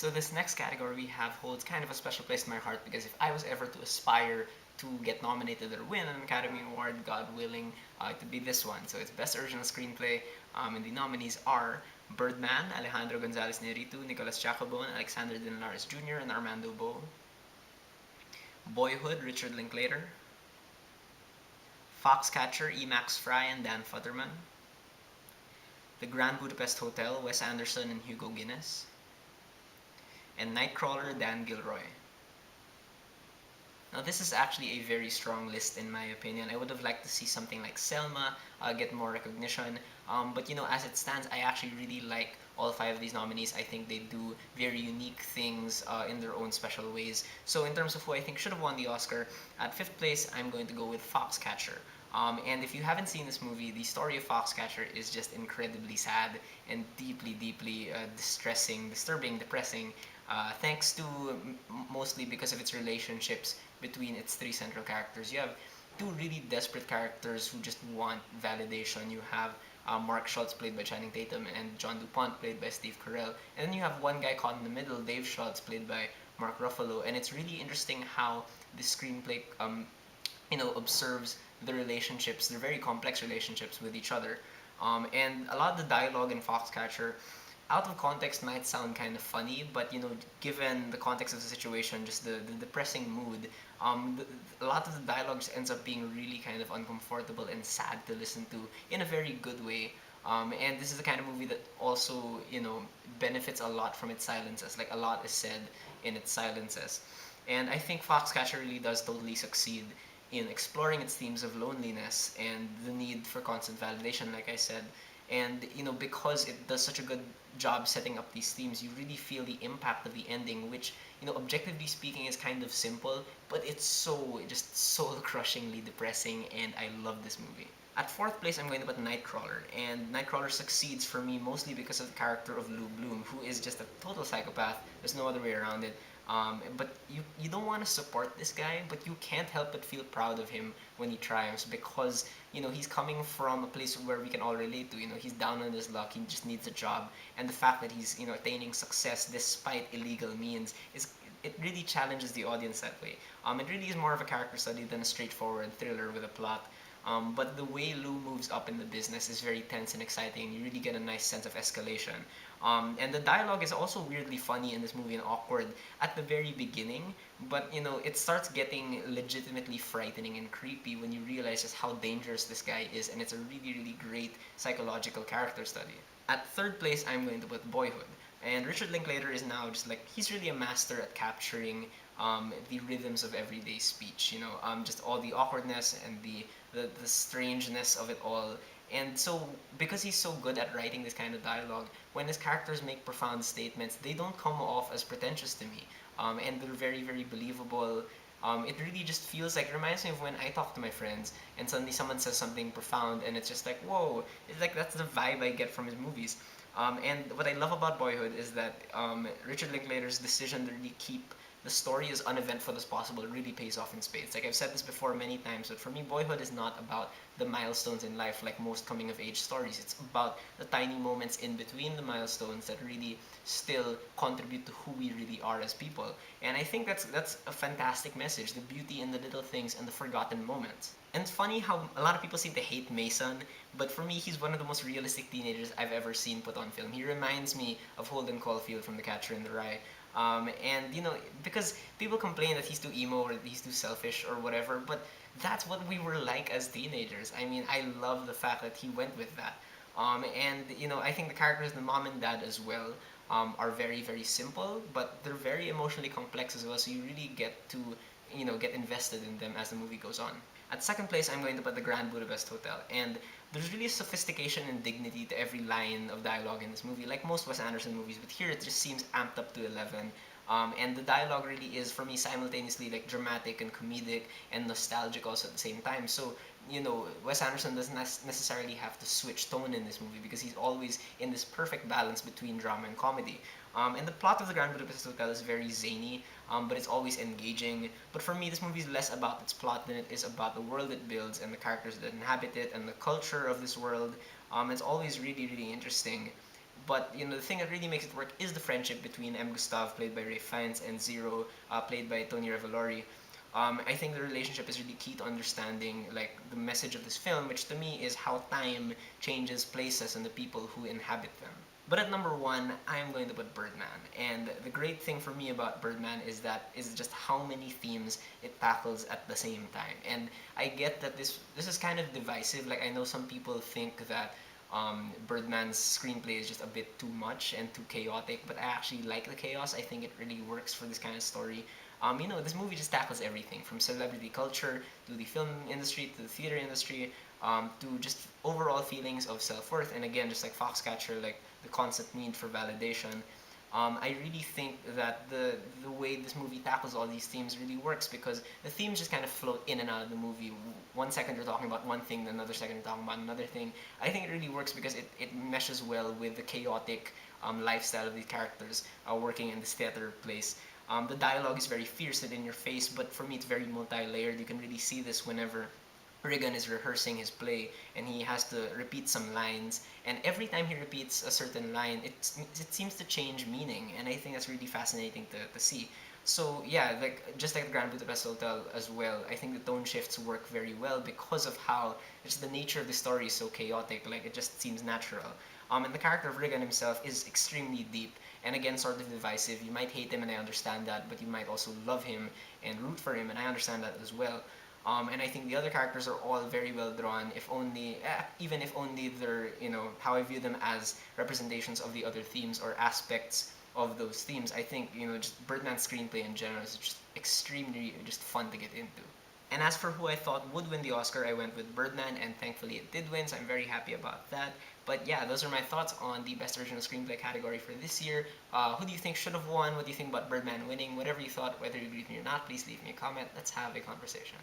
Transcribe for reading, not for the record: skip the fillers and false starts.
So this next category we have holds kind of a special place in my heart because if I was ever to aspire to get nominated or win an Academy Award, God willing, it would be this one. So it's Best Original Screenplay, and the nominees are Birdman, Alejandro Gonzalez Inarritu, Nicolas Chacabon, Alexander Dinelares Jr., and Armando Bo. Boyhood, Richard Linklater. Foxcatcher, E. Max Fry, and Dan Futterman. The Grand Budapest Hotel, Wes Anderson and Hugo Guinness. And Nightcrawler, Dan Gilroy. Now, this is actually a very strong list in my opinion. I would have liked to see something like Selma get more recognition. But as it stands, I actually really like all five of these nominees. I think they do very unique things in their own special ways. So, in terms of who I think should have won the Oscar, at fifth place, I'm going to go with Foxcatcher. And if you haven't seen this movie, the story of Foxcatcher is just incredibly sad and deeply, deeply disturbing, depressing. Thanks to mostly because of its relationships between its three central characters. You have two really desperate characters who just want validation. You have Mark Schultz played by Channing Tatum and John DuPont played by Steve Carell. And then you have one guy caught in the middle, Dave Schultz played by Mark Ruffalo. And it's really interesting how the screenplay observes the relationships, the very complex relationships with each other. And a lot of the dialogue in Foxcatcher out of context might sound kind of funny, but given the context of the situation, just the depressing mood, a lot of the dialogue just ends up being really kind of uncomfortable and sad to listen to in a very good way. And this is the kind of movie that also benefits a lot from its silences. Like a lot is said in its silences, and I think Foxcatcher really does totally succeed in exploring its themes of loneliness and the need for constant validation, like I said. And because it does such a good job setting up these themes, you really feel the impact of the ending, which objectively speaking is kind of simple, but it's so just soul crushingly depressing, and I love this movie. At fourth place, I'm going to put Nightcrawler, and Nightcrawler succeeds for me mostly because of the character of Lou Bloom, who is just a total psychopath. There's no other way around it. But you don't want to support this guy, but you can't help but feel proud of him when he triumphs because he's coming from a place where we can all relate to. He's down on his luck. He just needs a job, and the fact that he's attaining success despite illegal means is it really challenges the audience that way. It really is more of a character study than a straightforward thriller with a plot. But the way Lou moves up in the business is very tense and exciting. You really get a nice sense of escalation. And the dialogue is also weirdly funny in this movie and awkward at the very beginning, but it starts getting legitimately frightening and creepy when you realize just how dangerous this guy is, and it's a really, really great psychological character study. At third place, I'm going to put Boyhood. And Richard Linklater is now just like, he's really a master at capturing the rhythms of everyday speech, just all the awkwardness and the strangeness of it all. And so, because he's so good at writing this kind of dialogue, when his characters make profound statements, they don't come off as pretentious to me. And they're very, very believable. It really just feels like, it reminds me of when I talk to my friends and suddenly someone says something profound and it's just like, whoa, it's like that's the vibe I get from his movies. And what I love about Boyhood is that Richard Linklater's decision to really keep the story as uneventful as possible really pays off in spades. Like I've said this before many times, but for me, Boyhood is not about the milestones in life like most coming of age stories. It's about the tiny moments in between the milestones that really still contribute to who we really are as people. And I think that's a fantastic message, the beauty in the little things and the forgotten moments. And it's funny how a lot of people seem to hate Mason, but for me, he's one of the most realistic teenagers I've ever seen put on film. He reminds me of Holden Caulfield from The Catcher in the Rye. And because people complain that he's too emo or he's too selfish or whatever, but that's what we were like as teenagers. I mean, I love the fact that he went with that. And I think the characters, the mom and dad as well, are very, very simple, but they're very emotionally complex as well. So you really get to get invested in them as the movie goes on. At second place, I'm going to put The Grand Budapest Hotel, and there's really a sophistication and dignity to every line of dialogue in this movie, like most Wes Anderson movies, but here it just seems amped up to 11. And the dialogue really is, for me, simultaneously like dramatic and comedic and nostalgic also at the same time. So, Wes Anderson doesn't necessarily have to switch tone in this movie because he's always in this perfect balance between drama and comedy. And the plot of The Grand Budapest Hotel is very zany, but it's always engaging. But for me, this movie is less about its plot than it is about the world it builds and the characters that inhabit it and the culture of this world. It's always really, really interesting. But the thing that really makes it work is the friendship between M. Gustav, played by Ray Fiennes, and Zero, played by Tony Revolori. I think the relationship is really key to understanding like the message of this film, which to me is how time changes places and the people who inhabit them. But at number one, I'm going to put Birdman. And the great thing for me about Birdman is just how many themes it tackles at the same time. And I get that this is kind of divisive. Like I know some people think that Birdman's screenplay is just a bit too much and too chaotic, but I actually like the chaos. I think it really works for this kind of story. This movie just tackles everything from celebrity culture to the film industry to the theater industry, to just overall feelings of self-worth. And again, just like Foxcatcher, like the constant need for validation. I really think that the way this movie tackles all these themes really works because the themes just kind of float in and out of the movie. One second you're talking about one thing, another second you're talking about another thing. I think it really works because it meshes well with the chaotic lifestyle of these characters working in this theater place. The dialogue is very fierce and in your face, but for me it's very multi-layered. You can really see this whenever Regan is rehearsing his play and he has to repeat some lines, and every time he repeats a certain line it seems to change meaning, and I think that's really fascinating to see. So yeah, like just like the Grand Budapest Hotel as well, I think the tone shifts work very well because of how just the nature of the story is so chaotic, like it just seems natural. And the character of Regan himself is extremely deep and again sort of divisive. You might hate him and I understand that, but you might also love him and root for him and I understand that as well. And I think the other characters are all very well drawn, if only, even if only they're, how I view them as representations of the other themes or aspects of those themes. I think, just Birdman's screenplay in general is just extremely just fun to get into. And as for who I thought would win the Oscar, I went with Birdman, and thankfully it did win, so I'm very happy about that. But yeah, those are my thoughts on the Best Original Screenplay category for this year. Who do you think should have won? What do you think about Birdman winning? Whatever you thought, whether you agree with me or not, please leave me a comment. Let's have a conversation.